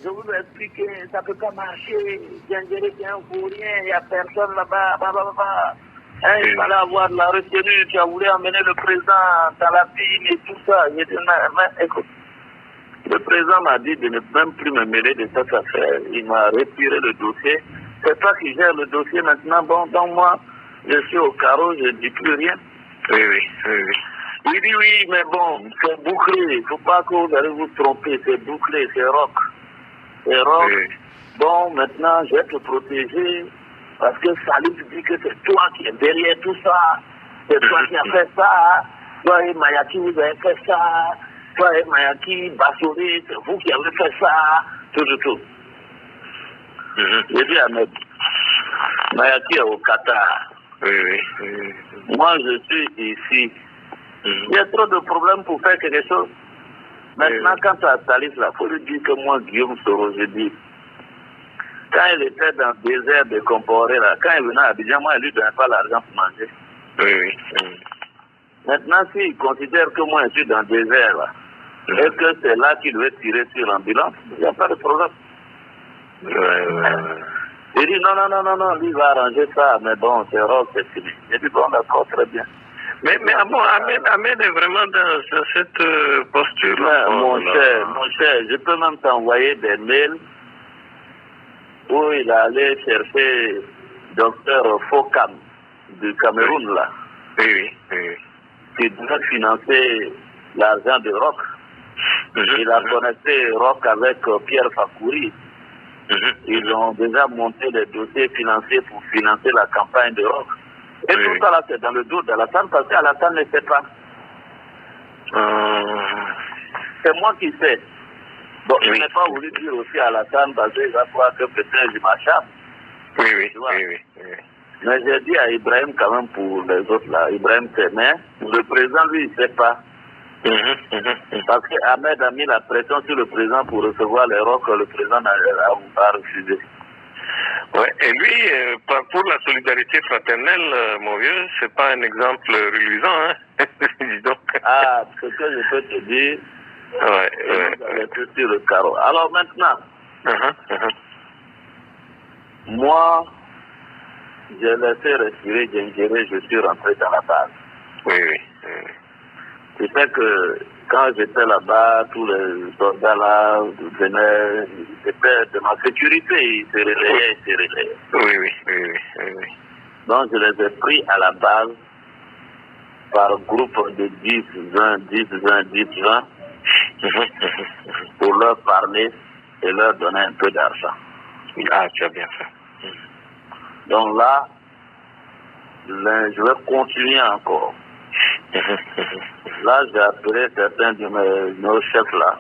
Je vous ai expliqué, ça ne peut pas marcher. Djangéré, c'est un vaurien, il n'y a personne là-bas. Hein, il fallait avoir de la retenue. Tu as voulu emmener le président dans la ville et tout ça. J'ai dit, mais écoute, le président m'a dit de ne même plus me mêler de cette affaire. Il m'a retiré le dossier. C'est toi qui gères le dossier maintenant. Bon, donc moi, je suis au carreau, je ne dis plus rien. Oui. Il dit oui, mais bon, c'est bouclé. Il ne faut pas que vous allez vous tromper. C'est bouclé, c'est rock. C'est rock. Oui. Bon, maintenant, je vais te protéger. Parce que Salif dit que c'est toi qui es derrière tout ça. C'est toi qui as fait ça. Toi et Mayaki, vous avez fait ça. Toi et Mayaki, Bassori, c'est vous qui avez fait ça. Tout. J'ai dit à Ahmed, Mayaki est au Qatar. Oui. Moi, je suis ici. Il y a trop de problèmes pour faire quelque chose. Maintenant, quand tu as Salif là, il faut lui dire que moi, Guillaume Soro, je dis, quand il était dans le désert de Comporé, là, quand il venait à Abidjan, moi, il lui donnait pas l'argent pour manger. Oui. Maintenant, s'il considère que moi, je suis dans le désert, là, et que c'est là qu'il veut tirer sur l'ambulance, il n'y a pas de problème. Il dit non, lui va arranger ça, mais bon, c'est rose, c'est fini. J'ai dit bon, d'accord, très bien. Mais bon, Ahmed est vraiment dans cette posture-là. Mon cher, je peux même t'envoyer des mails où il allait chercher Dr Fokam du Cameroun, là. Oui. Qui devait financer l'argent de Rock. Il a connecté Rock avec Pierre Fakouri. Ils ont déjà monté les dossiers financiers pour financer la campagne de Rock. Et tout ça là, c'est dans le dos d'Alassane parce qu'Alassane ne sait pas. C'est moi qui sais. Bon, je n'ai pas voulu dire aussi à Alassane parce qu'il va croire que peut-être je m'acharne. Oui. Mais j'ai dit à Ibrahim quand même pour les autres là, Ibrahim c'est, mais le président lui il ne sait pas. Parce qu'Ahmed a mis la pression sur le président pour recevoir les rocs que le président a refusé. Ouais, et lui, pour la solidarité fraternelle, mon vieux, c'est pas un exemple reluisant, hein. Dis donc. Ah, ce que je peux te dire, c'est sur le carreau. Alors maintenant, moi, j'ai laissé respirer Djangéré, je suis rentré dans la base. Oui. C'est fait que quand j'étais là-bas, tous les soldats là venaient, c'était de ma sécurité, ils se réveillaient. Oui. Donc je les ai pris à la base par groupe de 10, 20, pour leur parler et leur donner un peu d'argent. Ah, tu as bien fait. Donc là, je vais continuer encore. Là, j'ai appelé certains de nos chefs là.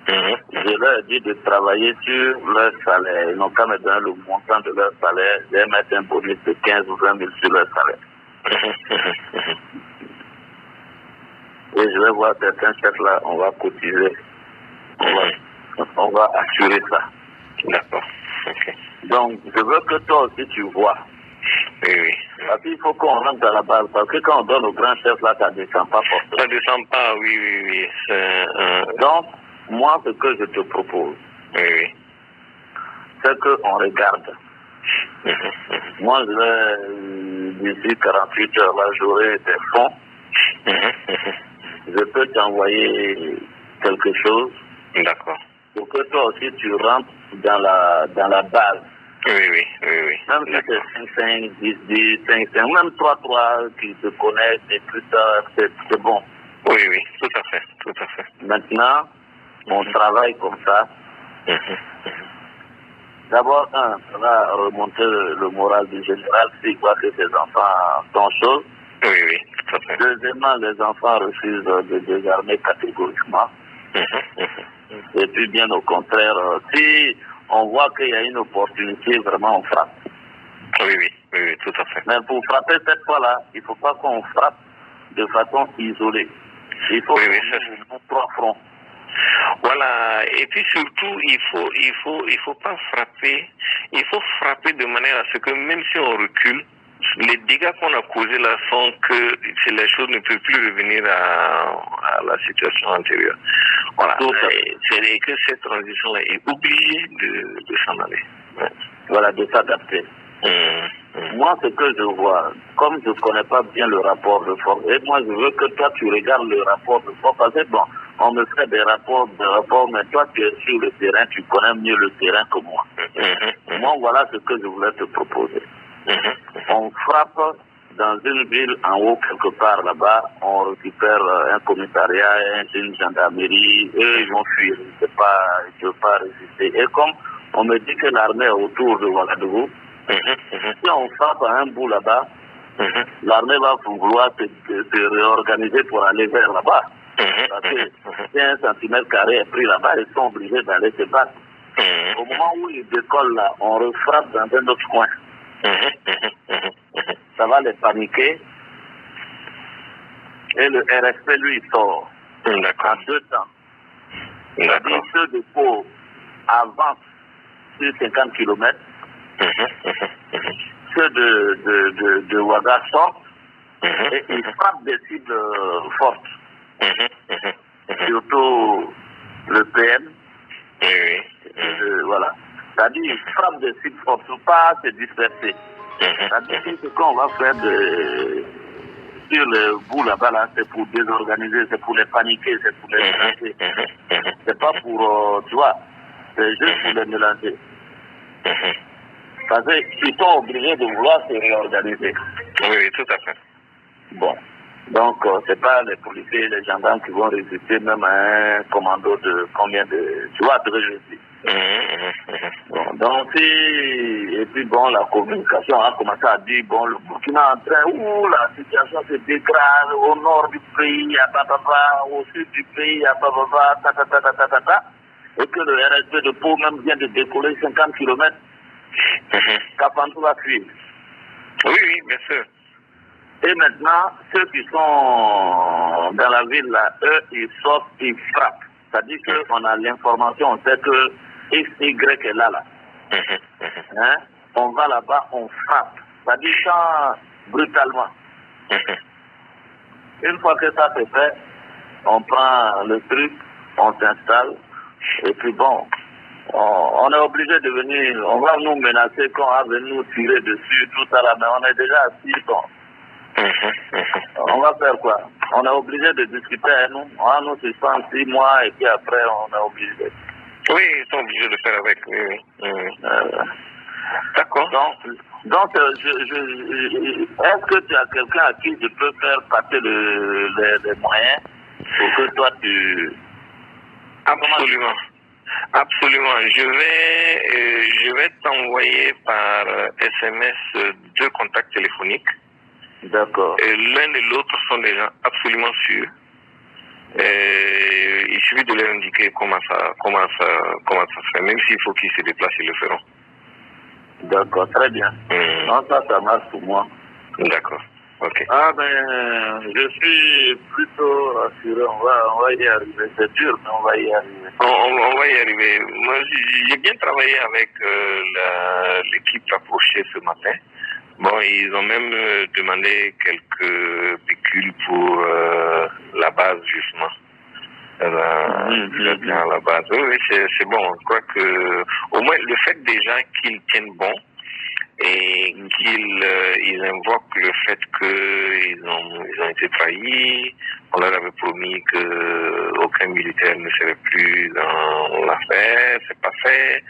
Je leur ai dit de travailler sur leur salaire. Ils n'ont qu'à me donner le montant de leur salaire. Je vais mettre un bonus de 15 ou 20 000 sur leur salaire. Et je vais voir certains chefs là, on va cotiser. On va assurer ça. D'accord. Donc, je veux que toi aussi tu vois. Oui. Parce qu'il faut qu'on rentre dans la base. Parce que quand on donne au grand chef là, ça ne descend pas forcément. Ça ne descend pas, oui. Donc, moi, ce que je te propose, c'est qu'on regarde. Moi, je vais, d'ici 48 heures, là, j'aurai des fonds. Je peux t'envoyer quelque chose. D'accord. Pour que toi aussi, tu rentres dans la base. Oui. Même si c'est 5-5, 10-10, 5-5, même 3-3 qui se connaissent et plus tard, c'est bon. Oui, tout à fait. Maintenant, on travaille comme ça. D'abord, ça va remonter le moral du général s'il voit que ses enfants sont chauds. Oui, tout à fait. Deuxièmement, les enfants refusent de désarmer catégoriquement. Et puis, bien au contraire, si on voit qu'il y a une opportunité, vraiment, on frappe. Oui, tout à fait. Mais pour frapper cette fois-là, il ne faut pas qu'on frappe de façon isolée. Il faut qu'on ait 3 fronts. Voilà, et puis surtout, il faut pas frapper, il faut frapper de manière à ce que même si on recule, les dégâts qu'on a causés là sont que les choses ne peuvent plus revenir à la situation antérieure. Voilà. C'est que cette transition-là est obligée de s'en aller. Ouais. Voilà, de s'adapter. Moi, ce que je vois, comme je ne connais pas bien le rapport de force, et moi, je veux que toi, tu regardes le rapport de force, parce que bon, on me fait des rapports, mais toi, tu es sur le terrain, tu connais mieux le terrain que moi. Moi, voilà ce que je voulais te proposer. On frappe dans une ville en haut, quelque part là-bas, on récupère un commissariat, une gendarmerie, eux, ils vont fuir, ils ne peuvent pas résister. Et comme on me dit que l'armée est autour de Ouagadougou, si on frappe à un bout là-bas, l'armée va vouloir se réorganiser pour aller vers là-bas. Parce que si un centimètre carré est pris là-bas, ils sont obligés d'aller se battre. Au moment où ils décollent là, on refrappe dans un autre coin. Ça va les paniquer. Et le RSP, lui, il sort. En 2 temps. C'est-à-dire ceux de Pau avancent sur 50 km. Ceux de Ouaga sortent et ils frappent des cibles fortes. Surtout le PM. Voilà. C'est-à-dire ils frappent des cibles fortes pour pas se disperser. C'est-à-dire que ce qu'on va faire sur le bout là-bas, là, c'est pour désorganiser, c'est pour les paniquer, c'est pour les mélanger. C'est pas pour, tu vois, c'est juste pour les mélanger. Parce qu'ils sont obligés de vouloir se réorganiser. Oui, tout à fait. Bon. Donc, c'est pas les policiers et les gendarmes qui vont résister même à un commando de combien de... Tu vois ce que je dis. Bon, donc, et puis bon, la communication a commencé à dire, bon, le Burkina est en train, la situation se dégrade, au nord du pays, il y a papa, au sud du pays, il y a papa, et que le RSP de Pau même vient de décoller 50 km. Kapantou va fuir. Oui, bien sûr. Et maintenant, ceux qui sont dans la ville, là, eux, ils sortent, ils frappent. C'est-à-dire qu'on a l'information, on sait que XY est là. Hein? On va là-bas, on frappe. C'est-à-dire ça brutalement. Une fois que ça c'est fait, on prend le truc, on s'installe, et puis bon, on est obligé de venir, on va nous menacer qu'on va venir nous tirer dessus, tout ça là, mais on est déjà assis, bon. On va faire quoi? On est obligé de discuter, nous. On va nous suspendre 6 mois et puis après on est obligé de... Oui, ils sont obligés de faire avec, oui. D'accord. Donc est-ce que tu as quelqu'un à qui je peux faire passer les moyens pour que toi tu... Absolument. Absolument. Je vais t'envoyer par SMS 2 contacts téléphoniques. D'accord. L'un et l'autre sont des gens absolument sûrs. Il suffit de leur indiquer comment ça se fait. Même s'il faut qu'ils se déplacent, ils le feront. D'accord, très bien. Non, ça marche pour moi. D'accord. Ok. Ah ben, je suis plutôt rassuré. On va y arriver. C'est dur, mais on va y arriver. On va y arriver. Moi, j'ai bien travaillé avec l'équipe rapprochée ce matin. Bon, ils ont même demandé quelques pécules pour la base, justement. La base. Oui, c'est bon. Je crois que, au moins, le fait déjà qu'ils tiennent bon et qu'ils invoquent le fait qu'ils ont été trahis, on leur avait promis qu'aucun militaire ne serait plus dans l'affaire, c'est pas fait.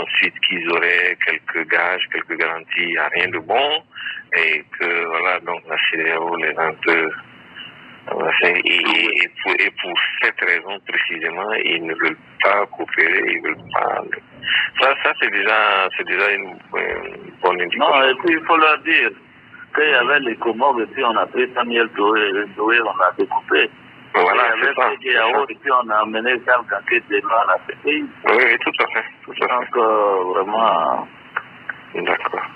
Ensuite, qu'ils auraient quelques gages, quelques garanties, à rien de bon. Et que, voilà, donc la CEDEAO les a un peu... Et pour cette raison précisément, ils ne veulent pas coopérer, ils veulent pas... Ça c'est déjà une bonne indication. Non, et puis il faut leur dire qu'il y avait les Comores et puis on a pris Samuel Doué, on l'a découpé. Voilà, il y avait Pédiao et puis on a amené Charles Kanké devant la CPI. Oui, tout à fait. Donc vraiment... D'accord.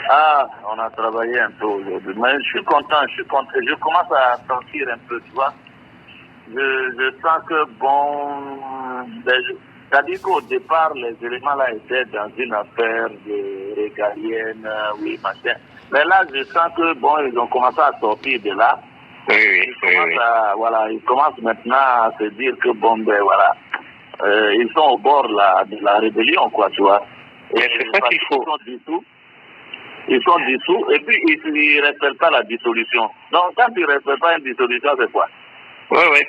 Ah, on a travaillé un peu aujourd'hui. Mais je suis content. Je commence à sentir un peu, tu vois. Je sens que, bon, C'est-à-dire qu'au départ, les éléments là étaient dans une affaire de régalienne, oui, machin. Mais là, je sens que, bon, ils ont commencé à sortir de là. Ils commencent maintenant à se dire que, bon, ben voilà, ils sont au bord de la rébellion, quoi, tu vois. Et c'est ça qu'il faut. Ils sont dissous et puis ils ne respectent pas la dissolution. Donc, quand ils ne respectent pas une dissolution, c'est quoi? Ouais,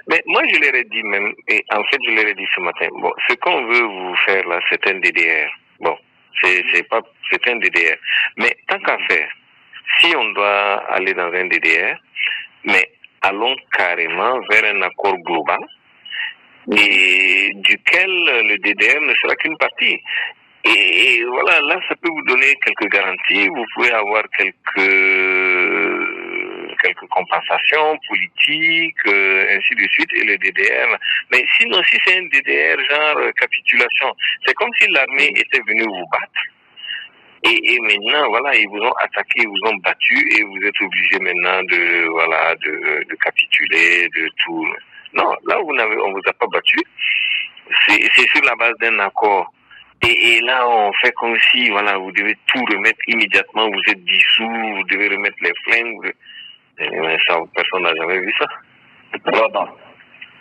mais moi je leur ai dit même, et en fait je leur ai dit ce matin, bon, ce qu'on veut vous faire là, c'est un DDR. Bon, c'est un DDR. Mais tant qu'à faire, si on doit aller dans un DDR, mais allons carrément vers un accord global, et duquel le DDR ne sera qu'une partie. Et voilà, là, ça peut vous donner quelques garanties. Vous pouvez avoir quelques compensations politiques, ainsi de suite, et le DDR. Mais sinon, si c'est un DDR genre capitulation, c'est comme si l'armée était venue vous battre. Et maintenant, voilà, ils vous ont attaqué, ils vous ont battu, et vous êtes obligé maintenant de capituler, de tout. Non, là, on vous a pas battu. C'est sur la base d'un accord. Et là, on fait comme si, voilà, vous devez tout remettre immédiatement, vous êtes dissous, vous devez remettre les flingues. Mais ça, personne n'a jamais vu ça. Non.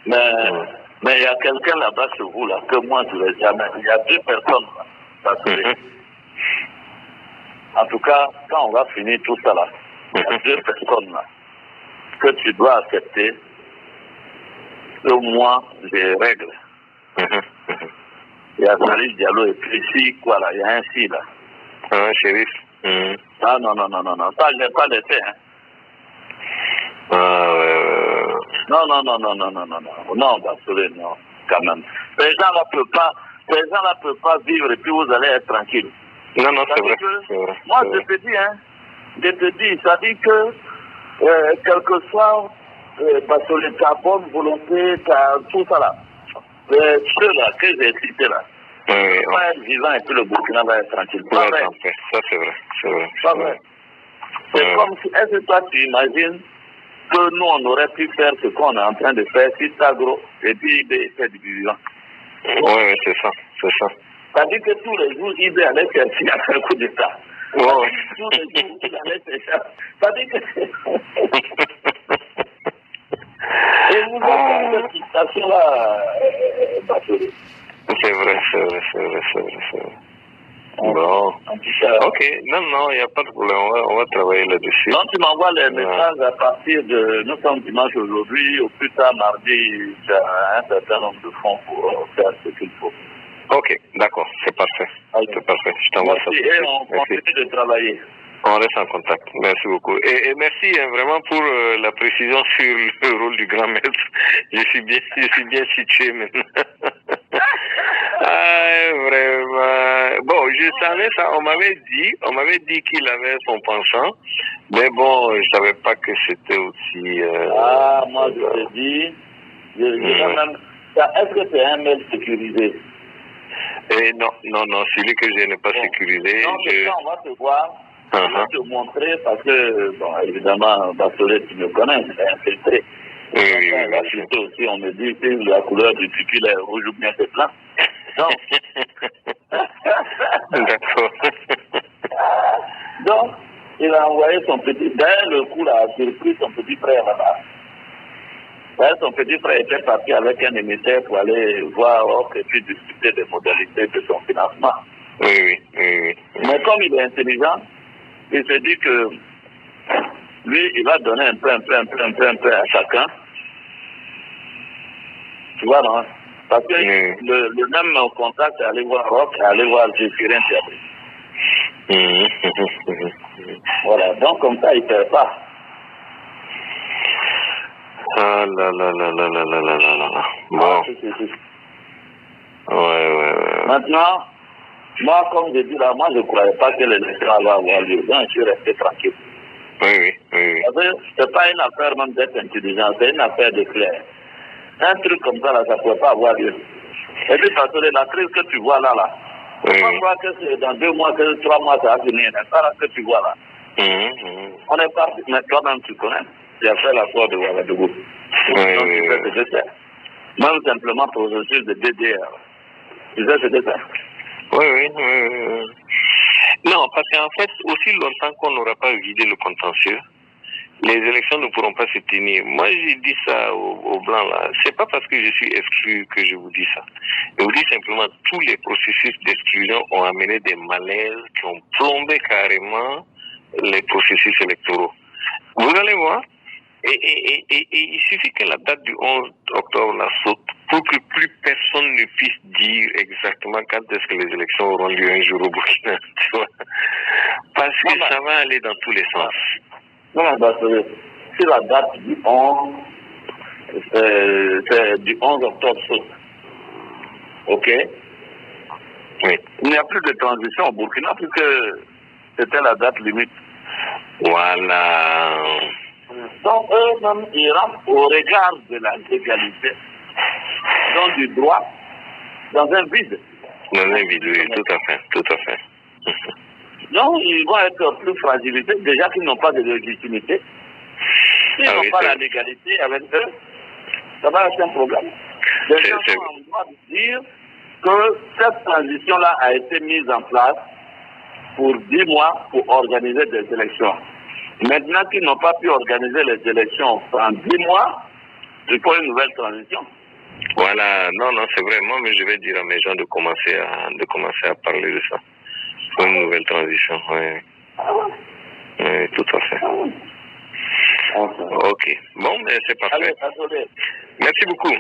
Mais il y a quelqu'un là-bas chez vous, là, que moi, je ne l'ai jamais. Il y a 2 personnes, là. Parce que, en tout cas, quand on va finir tout ça, là, il y a 2 personnes, là, que tu dois accepter, au moins, des règles. Il y a Salif Diallo et puis ici, quoi là, il y a un si là. Chérif. Ah non, ça je n'ai pas laissé, hein. Non, Basolé, non, quand même. Ces gens-là ne peuvent pas vivre et puis vous allez être tranquille. Non, c'est vrai. Moi, je te dis, ça dit que, quel que soit, Basolé, ta bonne volonté, tout ça là, ceux-là que j'ai cités là, pas être vivant et puis le Burkina va être tranquille. Ça, c'est vrai. Pas vrai. C'est comme si, est-ce que toi tu imagines que nous on aurait pu faire ce qu'on est en train de faire si Tagro et puis IB fait du vivant? Oui, c'est ça. C'est-à-dire que tous les jours, IB allait chercher à faire un coup d'État. Tous les jours, il allait chercher. C'est-à-dire que... Et vous êtes dans cette situation-là, Basolé. C'est vrai. Bon. Ok, non, il n'y a pas de problème, on va travailler là-dessus. Donc tu m'envoies les messages à partir de... Nous sommes dimanche aujourd'hui, au plus tard mardi, tu as un certain nombre de fonds pour faire ce qu'il faut. Ok, d'accord, c'est parfait. C'est parfait, je t'envoie ça. Et on continue de travailler. On reste en contact. Merci beaucoup. Et merci vraiment pour la précision sur le rôle du grand maître. Je suis bien situé maintenant. Vraiment. Bon, je savais ça. On m'avait dit qu'il avait son penchant. Mais bon, je savais pas que c'était aussi... moi je te dis, est-ce que c'est un mail sécurisé? Non, celui que je n'ai pas sécurisé. Non, on va te voir. Je vais te montrer parce que, bon, évidemment, Basolé, tu me connais, c'est infiltré. Oui, là, aussi, on me dit que la couleur du pupille est rouge ou bien c'est blanc. Non. D'accord. Donc, il a envoyé son petit, derrière le coup, là, il a pris son petit frère là-bas. Son petit frère était parti avec un émissaire pour aller voir et puis discuter des modalités de son financement. Oui. Mais comme il est intelligent, il se dit que lui, il va donner un peu à chacun. Tu vois, non? Parce que le même contact est allé voir Rock, est allé voir Zéphirin Diaby. Voilà, donc comme ça, il ne perd pas. Ah là. Bon. Ouais. Maintenant, moi, comme je dis là, moi, je ne croyais pas que l'élection allait avoir lieu. Donc, je suis resté tranquille. Oui. Parce que ce n'est pas une affaire même d'être intelligent, c'est une affaire de clair. Un truc comme ça, là, ça ne pouvait pas avoir lieu. Et puis, parce que la crise que tu vois là, je crois que c'est dans 2 mois, 3 mois, ça va finir. C'est ça là, que tu vois là. On est parti, mais toi-même, tu connais. Tu as fait l'accord de Ouagadougou. Oui. Même simplement processus de DDR. Tu sais, c'était ça. Oui. Non, parce qu'en fait, aussi longtemps qu'on n'aura pas vidé le contentieux, les élections ne pourront pas se tenir. Moi, j'ai dit ça aux Blancs, là. C'est pas parce que je suis exclu que je vous dis ça. Je vous dis simplement, tous les processus d'exclusion ont amené des malaises qui ont plombé carrément les processus électoraux. Vous allez voir, et il suffit que la date du 11 octobre la saute pour que plus personne ne puisse dire exactement quand est-ce que les élections auront lieu un jour au Burkina. Tu vois? Parce que ça va aller dans tous les sens. Non, si la date du 11, c'est du 11 octobre saute. Ok? Oui. Il n'y a plus de transition au Burkina puisque c'était la date limite. Voilà. Donc eux-mêmes, ils rentrent au regard de la légalité, donc du droit, dans un vide. Dans un vide, oui, tout à fait. Donc ils vont être plus fragilisés, déjà qu'ils n'ont pas de légitimité. S'ils n'ont pas la légalité avec eux, ça va être un problème. Les gens ont le droit de dire que cette transition-là a été mise en place pour 10 mois pour organiser des élections. Maintenant qu'ils n'ont pas pu organiser les élections en 10 mois, il faut une nouvelle transition. Voilà, non, c'est vrai. Moi, mais je vais dire à mes gens de commencer à parler de ça. Pour une nouvelle transition, oui, tout à fait. Ok, bon, mais c'est parfait. Allez, merci beaucoup.